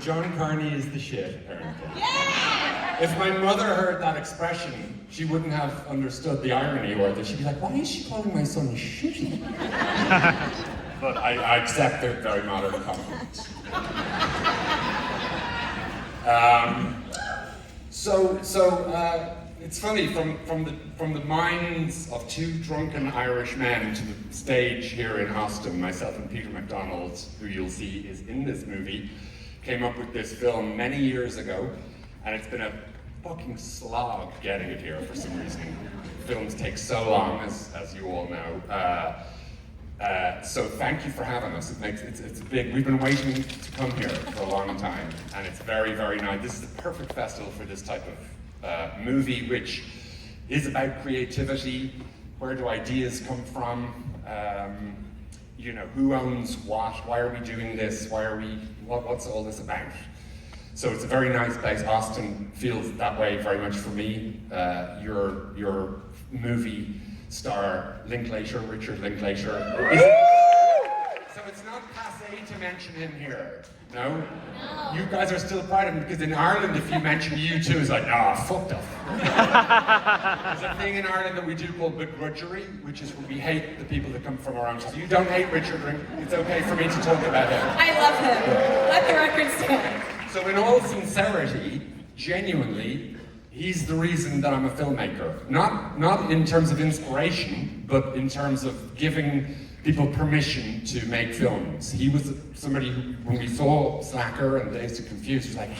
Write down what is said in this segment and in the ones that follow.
John Carney is the shit, apparently. Yeah! If my mother heard that expression, she wouldn't have understood the irony, or that she'd be like, why is she calling my son shitty? But I accept the very modern compliment. It's funny, from the minds of two drunken Irish men to the stage here in Austin, myself and Peter McDonald, who you'll see is in this movie, came up with this film many years ago, and it's been a fucking slog getting it here for some reason. Films take so long, as you all know. So thank you for having us. It's big. We've been waiting to come here for a long time, and it's very, very nice. This is the perfect festival for this type of movie, which is about creativity. Where do ideas come from? Who owns what? Why are we doing this? What's all this about? So it's a very nice place. Austin feels that way very much for me. Your movie star, Richard Linklater. So it's not passé to mention him here, no? No. You guys are still proud of him, because in Ireland, if you mention U2, it's like, fucked up. There's a thing in Ireland that we do called begrudgery, which is when we hate the people that come from our own country. You don't hate Richard Linklater. It's okay for me to talk about him. I love him. Let the record stand. So in all sincerity, genuinely, he's the reason that I'm a filmmaker. Not in terms of inspiration, but in terms of giving people permission to make films. He was somebody who, when we saw Slacker and Dazed and Confused, was like,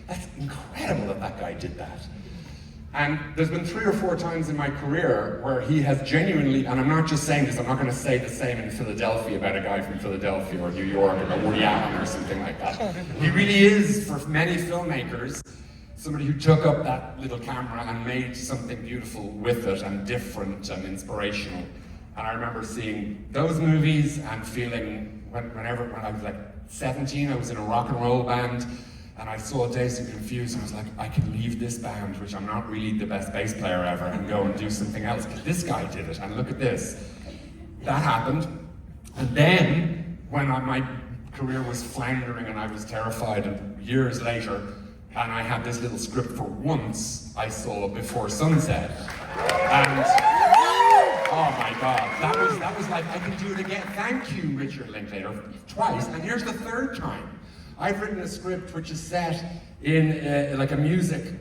that's incredible that guy did that. And there's been 3 or 4 times in my career where he has genuinely, and I'm not just saying this, I'm not going to say the same in Philadelphia about a guy from Philadelphia or New York or Woody Allen or something like that. He really is, for many filmmakers, somebody who took up that little camera and made something beautiful with it, and different and inspirational. And I remember seeing those movies and feeling, when I was like 17, I was in a rock and roll band, and I saw Dazed and Confused, and I was like, I can leave this band, which I'm not really the best bass player ever, and go and do something else, because this guy did it, and look at this. That happened. And then, when my career was floundering and I was terrified, and years later, and I had this little script for Once, I saw Before Sunset. And oh my God, that was like, I can do it again. Thank you, Richard Linklater, twice. And here's the 3rd time. I've written a script which is set in like a music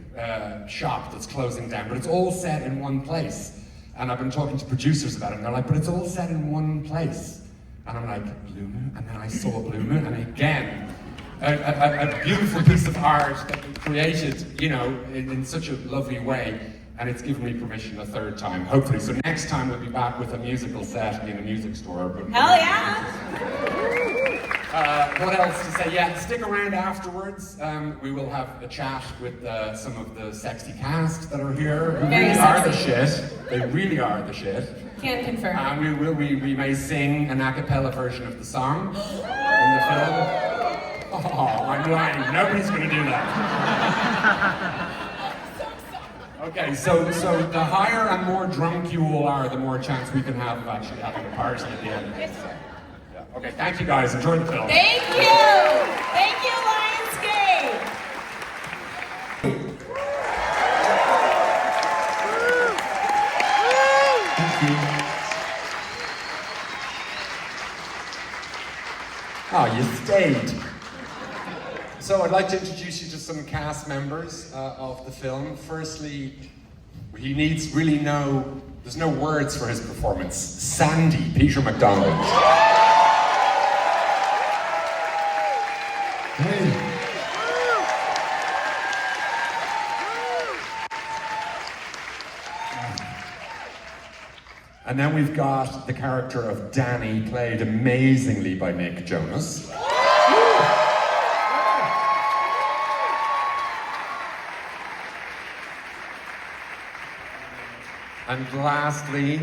shop that's closing down, but it's all set in one place. And I've been talking to producers about it, and they're like, but it's all set in one place. And I'm like, Blue Moon? And then I saw Blue Moon, and again, a beautiful piece of art that we created, in such a lovely way. And it's given me permission a 3rd time, hopefully. So next time we'll be back with a musical set in a music store. But hell yeah! What else to say? Yeah, stick around afterwards. We will have a chat with some of the sexy cast that are here, who Very really sexy. are the shit. They really are the shit. Can't confirm. And we may sing an a cappella version of the song in the film. Oh, I'm lying. Nobody's going to do that. Okay, so the higher and more drunk you all are, the more chance we can have of actually having a party at the end. Yes, sir. Yeah. Okay, thank you guys. Enjoy the film. Thank you! Thank you, Lionsgate! Thank you. Oh, you stayed. So I'd like to introduce you to some cast members of the film. Firstly, he needs really there's no words for his performance. Sandy, Peter McDonald. Hey. And then we've got the character of Danny, played amazingly by Nick Jonas. And lastly,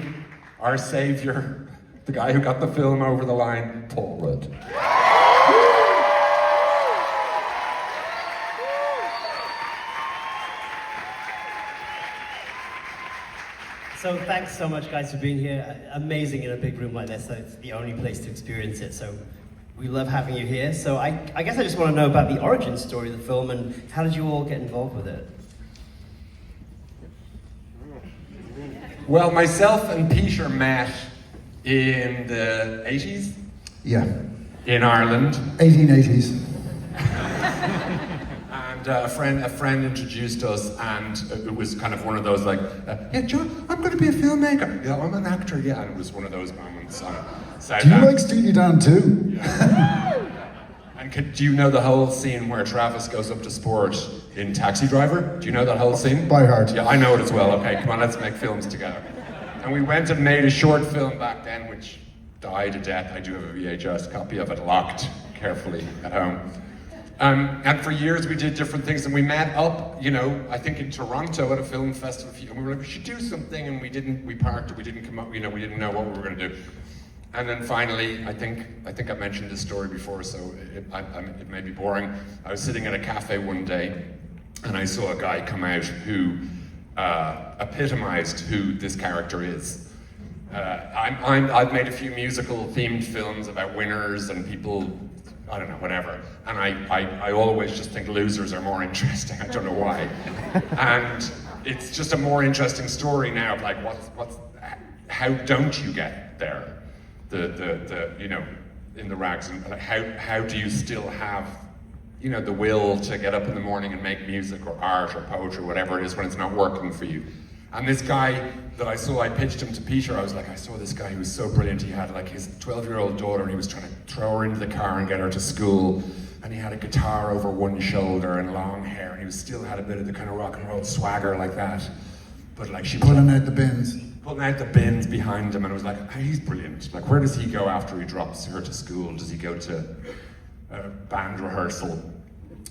our savior, the guy who got the film over the line, Paul Rudd. So thanks so much, guys, for being here. Amazing in a big room like this. So it's the only place to experience it. So We love having you here. So I guess I just want to know about the origin story of the film and how did you all get involved with it? Well, myself and Peter met in the 80s Yeah, in Ireland. 1880s. And a friend introduced us, and it was kind of one of those like, yeah, John, I'm going to be a filmmaker. Yeah, I'm an actor. Yeah, and it was one of those moments on South. Do you like Steely Dan too? Yeah. And do you know the whole scene where Travis goes up to Sport in Taxi Driver? Do you know that whole scene? By heart. Yeah, I know it as well. Okay, come on, let's make films together. And we went and made a short film back then, which died a death. I do have a VHS copy of it locked carefully at home. And for years we did different things, and we met up, you know, I think in Toronto at a film festival, and we were like, we should do something, and we parked, we didn't come up, you know, we didn't know what we were going to do. And then finally, I think I mentioned this story before, so it may be boring. I was sitting at a cafe one day, and I saw a guy come out who epitomized who this character is. I've made a few musical themed films about winners and people, I don't know, whatever. And I always just think losers are more interesting. I don't know why. And it's just a more interesting story now of like, how don't you get there? The you know, in the rags, and like, how do you still have, you know, the will to get up in the morning and make music or art or poetry, whatever it is, when it's not working for you? And this guy that I saw, I pitched him to Peter. I was like, I saw this guy who was so brilliant. He had like his 12-year-old daughter, and he was trying to throw her into the car and get her to school. And he had a guitar over one shoulder and long hair, and he still had a bit of the kind of rock and roll swagger like that. But like she Pulling out the bins. Pulling out the bins behind him, and I was like, oh, he's brilliant. Like, where does he go after he drops her to school? Does he go to band rehearsal?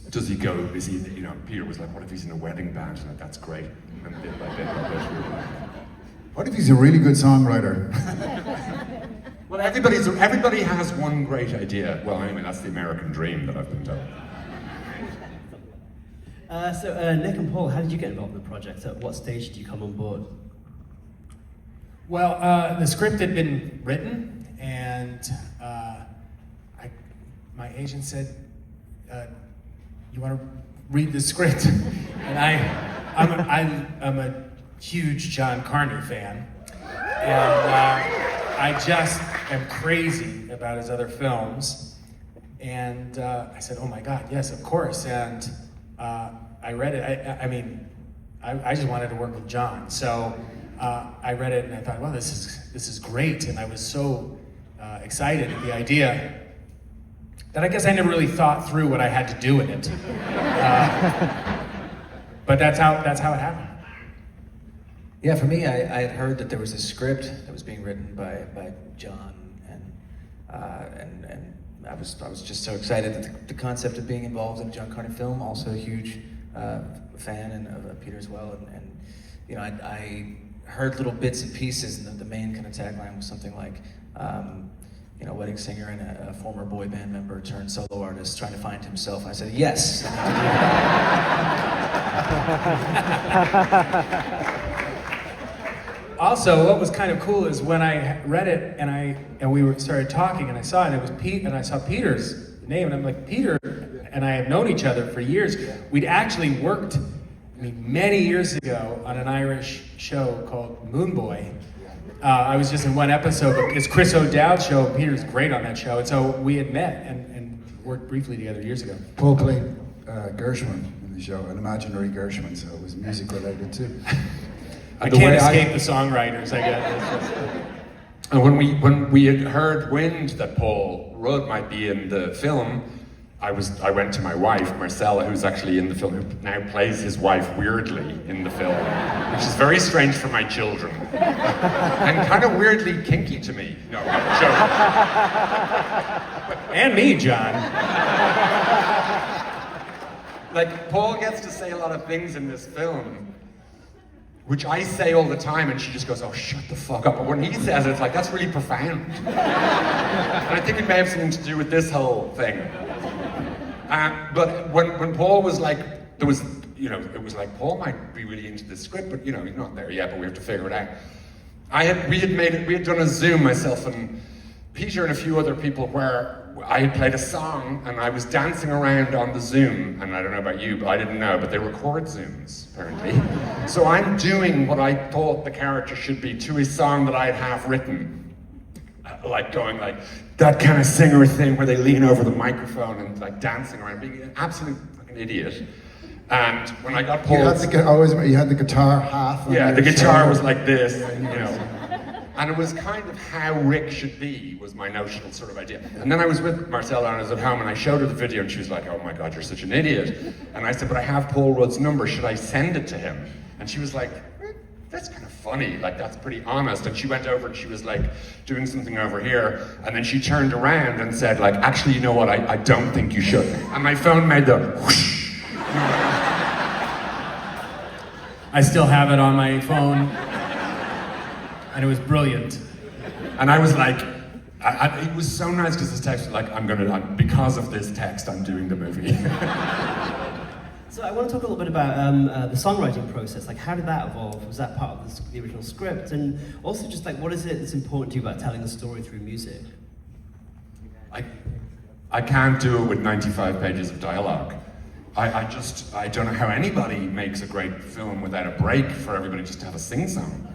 Does he go, is he, you know, Peter was like, what if he's in a wedding band? And like, that's great. And bit by bit by bit, we were like, What if he's a really good songwriter? well, everybody has one great idea. Well, anyway, that's the American dream that I've been told. So Nick and Paul, how did you get involved in the project? At what stage did you come on board? Well, the script had been written, and my agent said, you want to read the script? And I'm a huge John Carney fan, and I just am crazy about his other films. And I said, oh my God, yes, of course. And I read it. I just wanted to work with John. So I read it and I thought, wow, this is great. And I was so excited at the idea that I guess I never really thought through what I had to do in it. But that's how it happened. Yeah, for me, I had heard that there was a script that was being written by John, and I was just so excited that the concept of being involved in a John Carney film. Also a huge fan of Peter as well, and you know, I heard little bits and pieces, and the main kind of tagline was something like, you know, wedding singer and a former boy band member turned solo artist trying to find himself. I said, yes. Also, what was kind of cool is when I read it and we started talking, and I saw it, and it was Pete, and I saw Peter's name, and I'm like, Peter and I have known each other for years. We'd actually worked many years ago on an Irish show called Moon Boy. I was just in one episode, but it's Chris O'Dowd's show. Peter's great on that show, and so we had met and worked briefly together years ago. Paul played Gershwin in the show, an imaginary Gershwin, so it was music related too. I can't escape the songwriters, I guess. And when we had heard wind that Paul Rudd might be in the film, I went to my wife, Marcella, who's actually in the film, who now plays his wife weirdly in the film, which is very strange for my children. And kind of weirdly kinky to me. No, joke. And me, John. Like, Paul gets to say a lot of things in this film, which I say all the time, and she just goes, oh, shut the fuck up. But when he says it, it's like, that's really profound. And I think it may have something to do with this whole thing. But when Paul was like, there was, you know, it was like, Paul might be really into this script, but you know, he's not there yet, but we have to figure it out. We had done a Zoom, myself and Peter and a few other people where I had played a song and I was dancing around on the Zoom, and I don't know about you, but I didn't know, but they record Zooms, apparently. So I'm doing what I thought the character should be to a song that I had half written. Like going like, that kind of singer thing where they lean over the microphone and like dancing around, being an absolute fucking idiot. And when I got You Paul... had the guitar half. Yeah, on the your guitar shoulder. was like this, you know. And it was kind of how Rick should be, was my notional sort of idea. And then I was with Marcella and I was at home and I showed her the video and she was like, oh my God, you're such an idiot. And I said, but I have Paul Rudd's number, should I send it to him? And she was like, that's kind of funny, like that's pretty honest. And she went over and she was like doing something over here. And then she turned around and said like, actually, you know what, I don't think you should. And my phone made the whoosh. I still have it on my phone, and it was brilliant. And I was like, it was so nice because this text was like, because of this text, I'm doing the movie. So I want to talk a little bit about the songwriting process. Like, how did that evolve? Was that part of the original script? And also, just like, what is it that's important to you about telling a story through music? I can't do it with 95 pages of dialogue. I don't know how anybody makes a great film without a break for everybody just to have a sing-song.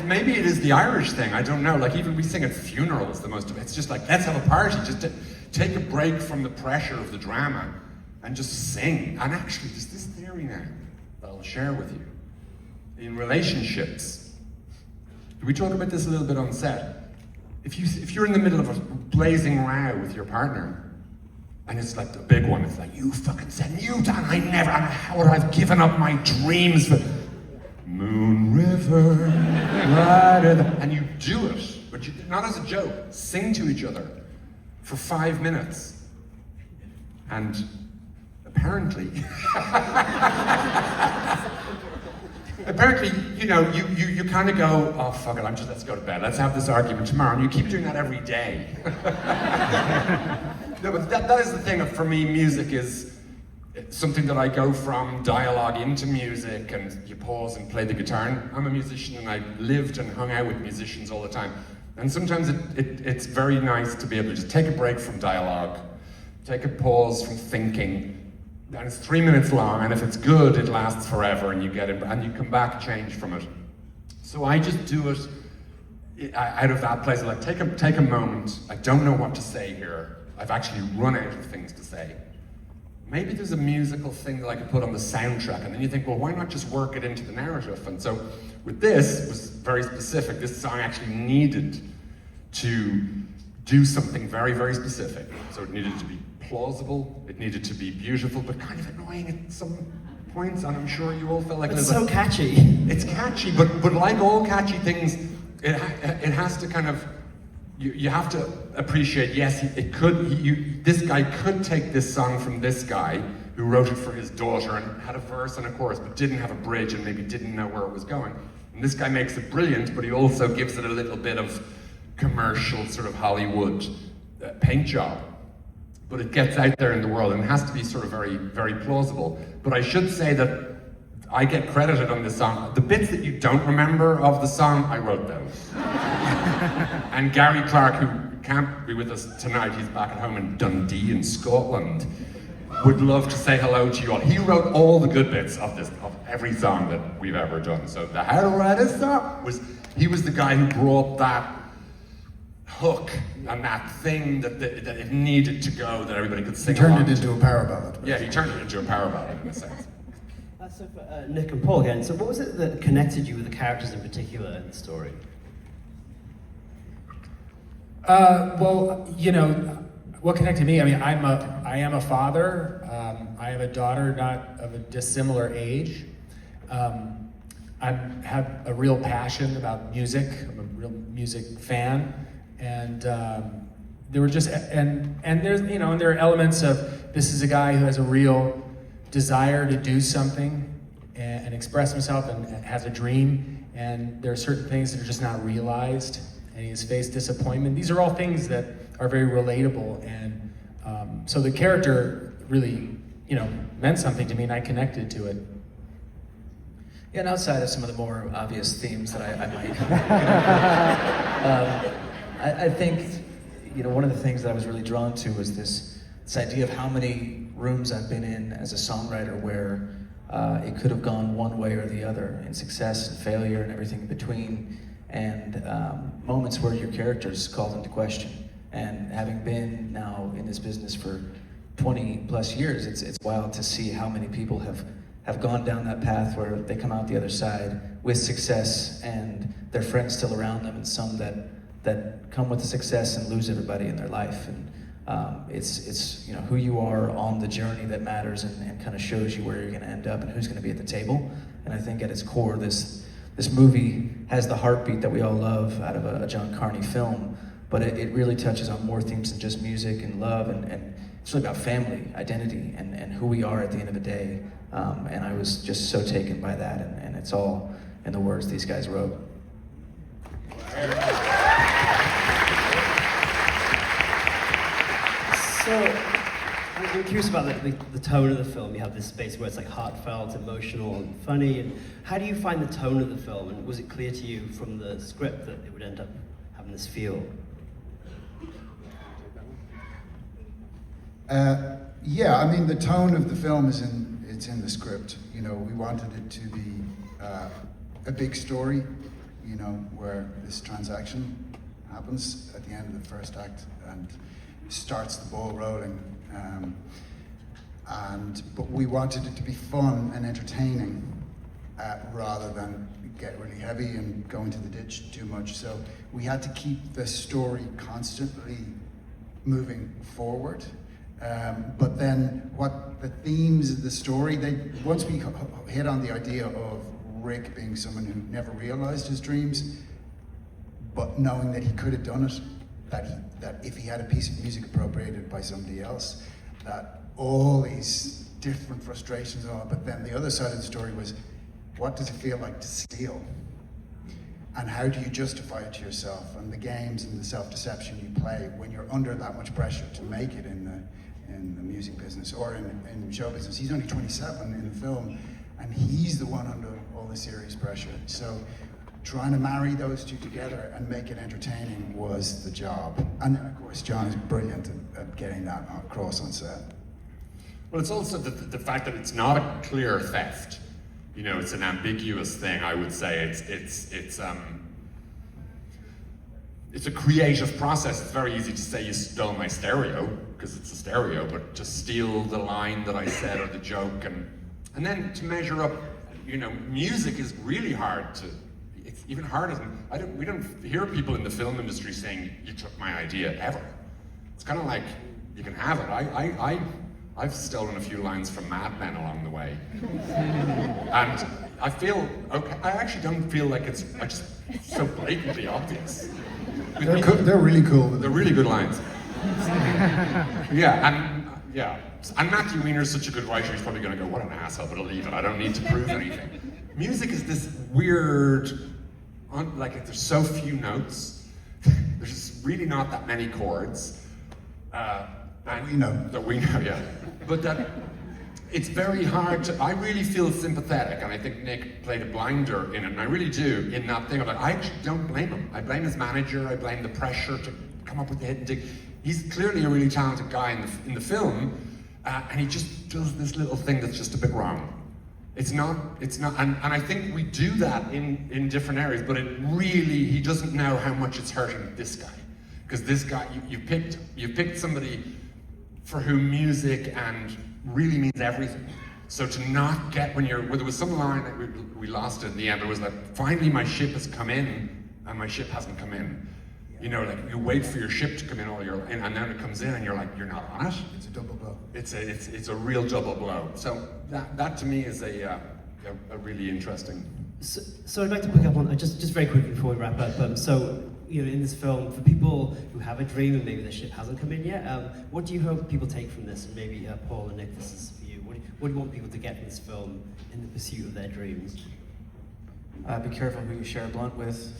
Maybe it is the Irish thing, I don't know. Like even we sing at funerals it's just like, let's have a party, just to take a break from the pressure of the drama and just sing. And actually there's this theory now that I'll share with you. In relationships, we talk about this a little bit on set. If you're in the middle of a blazing row with your partner, and it's like the big one, it's like, you fucking said, how would I have given up my dreams for Moon River, and you do it, but not as a joke, sing to each other for 5 minutes. And apparently, you know, you kind of go, oh fuck it, let's go to bed, let's have this argument tomorrow, and you keep doing that every day. No, but that is the thing. For me, music is something that I go from dialogue into music, and you pause and play the guitar. And I'm a musician, and I lived and hung out with musicians all the time. And sometimes it's very nice to be able to just take a break from dialogue, take a pause from thinking, and it's 3 minutes long, and if it's good, it lasts forever, and you get it, and you come back changed from it. So I just do it out of that place. Like take a moment. I don't know what to say here. I've actually run out of things to say. Maybe there's a musical thing that I could put on the soundtrack, and then you think, well, why not just work it into the narrative? And so with this, it was very specific. This song actually needed to do something very, very specific. So it needed to be plausible, it needed to be beautiful, but kind of annoying at some points, and I'm sure you all felt like It's it. so catchy. It's catchy, but like all catchy things, it has to kind of, you have to appreciate, yes, this guy could take this song from this guy who wrote it for his daughter and had a verse and a chorus but didn't have a bridge and maybe didn't know where it was going. And this guy makes it brilliant, but he also gives it a little bit of commercial sort of Hollywood paint job. But it gets out there in the world and it has to be sort of very, very plausible. But I should say that I get credited on this song. The bits that you don't remember of the song, I wrote those. And Gary Clark, who can't be with us tonight, he's back at home in Dundee in Scotland, would love to say hello to you all. He wrote all the good bits of every song that we've ever done. So the How to Write a Song he was the guy who brought that hook and that thing that it needed to go, that everybody could sing along Turned it to. into a power ballad. Yeah, he turned it into a power ballad in a sense. So for Nick and Paul again, so what was it that connected you with the characters in particular in the story? Well, you know, what connected me? I mean, I am a father. I have a daughter, not of a dissimilar age. I have a real passion about music. I'm a real music fan, and there were just and there's and there are elements of this is a guy who has a real desire to do something and express himself and has a dream, and there are certain things that are just not realized, and he has faced disappointment. These are all things that are very relatable, and so the character really, meant something to me, and I connected to it. Yeah, and outside of some of the more obvious themes that I might I think, you know, one of the things that I was really drawn to was this idea of how many rooms I've been in as a songwriter where it could have gone one way or the other, in success and failure and everything in between, and moments where your character's called into question. And having been now in this business for 20 plus years, it's wild to see how many people have gone down that path where they come out the other side with success and their friends still around them, and some that come with the success and lose everybody in their life. And it's you know, who you are on the journey that matters, and kind of shows you where you're going to end up and who's going to be at the table. And I think at its core, this movie has the heartbeat that we all love out of a John Carney film, but it really touches on more themes than just music and love, and it's really about family, identity, and who we are at the end of the day. And I was just so taken by that, and it's all in the words these guys wrote. So, I'm curious about the tone of the film. You have this space where it's like heartfelt, emotional, and funny. And how do you find the tone of the film? And was it clear to you from the script that it would end up having this feel? Yeah, I mean, the tone of the film it's in the script. You know, we wanted it to be a big story, you know, where this transaction happens at the end of the first act and starts the ball rolling. But we wanted it to be fun and entertaining rather than get really heavy and go into the ditch too much. So we had to keep the story constantly moving forward. But then what the themes of the story, once we hit on the idea of Rick being someone who never realized his dreams, but knowing that he could have done it, that if he had a piece of music appropriated by somebody else, that all these different frustrations and all, but then the other side of the story was, what does it feel like to steal? And how do you justify it to yourself? And the games and the self-deception you play when you're under that much pressure to make it in the music business or in show business. He's only 27 in the film, and he's the one under all the serious pressure. So trying to marry those two together and make it entertaining was the job. And then, of course, John is brilliant at getting that across on set. Well, it's also the fact that it's not a clear theft. You know, it's an ambiguous thing, I would say. It's a creative process. It's very easy to say you stole my stereo, because it's a stereo, but to steal the line that I said or the joke, and then to measure up, you know, music is really hard to, it's even harder than, we don't hear people in the film industry saying, you took my idea, ever. It's kind of like, you can have it. I've stolen a few lines from Mad Men along the way. And I feel, okay, I actually don't feel like it's just so blatantly obvious. They're really cool. They're really good lines. Yeah, and Matthew Weiner's such a good writer, he's probably gonna go, what an asshole, but I'll leave it, I don't need to prove anything. Music is this weird, like there's so few notes, there's just really not that many chords. That we know, yeah. But that it's very hard to, I really feel sympathetic, and I think Nick played a blinder in it, and I really do, in that thing of like, I actually don't blame him. I blame his manager, I blame the pressure to come up with the hit and dig. He's clearly a really talented guy in the film, and he just does this little thing that's just a bit wrong. It's not, and I think we do that in different areas, but it really, he doesn't know how much it's hurting this guy. Because this guy, you've picked somebody for whom music and really means everything. So to not get well, there was some line that we lost it in the end. It was like, finally my ship has come in, and my ship hasn't come in. You know, like you wait for your ship to come in and then it comes in, and you're like, you're not on it. It's a double blow. It's a real double blow. So that to me is a really interesting. So I'd like to pick up on just very quickly before we wrap up. So, you know, in this film, for people who have a dream and maybe the ship hasn't come in yet, what do you hope people take from this? And maybe Paul and Nick, this is for you. What do you want people to get from this film in the pursuit of their dreams? Be careful who you share a blunt with.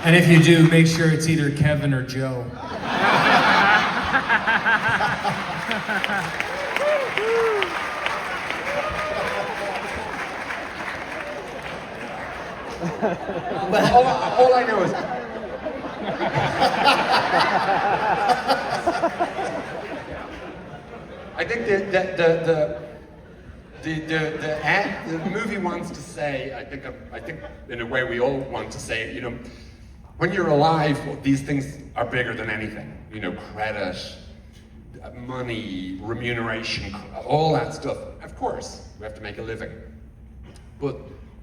And if you do, make sure it's either Kevin or Joe. all I know is. I think the movie wants to say, I think in a way we all want to say, you know, when you're alive, these things are bigger than anything. You know, credit, money, remuneration, all that stuff. Of course, we have to make a living. But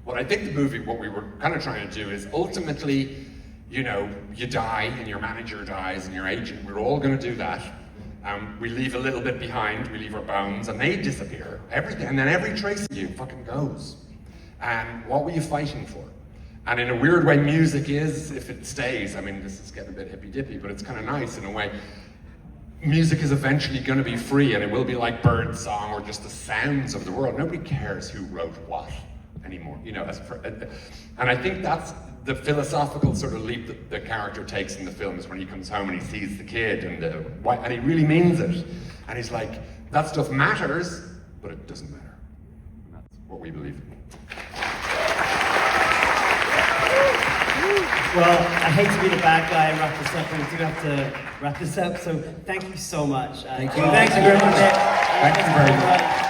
what I think what we were kind of trying to do is ultimately, you know, you die and your manager dies and your agent, we're all going to do that. We leave a little bit behind, we leave our bones, and they disappear. Everything, and then every trace of you fucking goes. And what were you fighting for? And in a weird way, music is, if it stays, I mean, this is getting a bit hippy-dippy, but it's kind of nice in a way. Music is eventually going to be free, and it will be like bird song or just the sounds of the world. Nobody cares who wrote what anymore, you know. And I think that's the philosophical sort of leap that the character takes in the film, is when he comes home and he sees the kid and he really means it. And he's like, that stuff matters, but it doesn't matter. And that's what we believe in. Well, I hate to be the bad guy and wrap this up, but we do have to wrap this up. So thank you so much. Thank you. Thank you very much. Thank you very much.